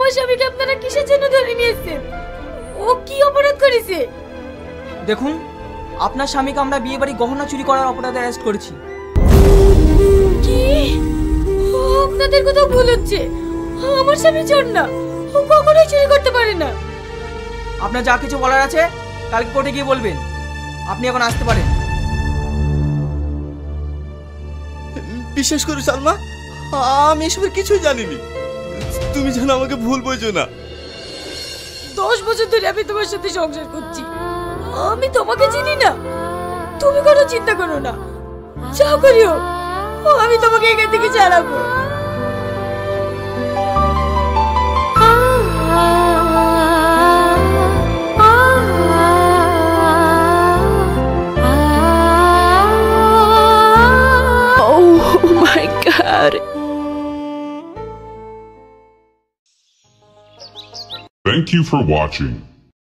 আমার স্বামীকে আপনারা কিসের জন্য ধরে নিয়েছেন? ও কি অপরাধ করেছে? দেখুন, আপনার স্বামীকে আমরা বিয়ে বাড়ি গহনা চুরি করার অপরাধে অ্যারেস্ট করেছি। কি? আপনাদের কোথাও ভুল হচ্ছে। আমার স্বামী চোর না, ও কখনোই চুরি করতে পারে না। আপনার যা কিছু বলার আছে কালকে কোর্টে গিয়ে বলবেন। আপনি এখন আসতে পারেন। বিশ্বাস করো সালমা, আমি এসবের কিছুই জানিনি। তুমি যেন আমাকে ভুল বোঝো না। 10 বছর ধরে আমি তোমার সাথে সংসার করছি, আমি তোমাকে চিনি না? তুমি কোনো চিন্তা করো না, যা করিও আমি তোমাকে এখান থেকে ছাড়াবো। Oh my God. Thank you for watching.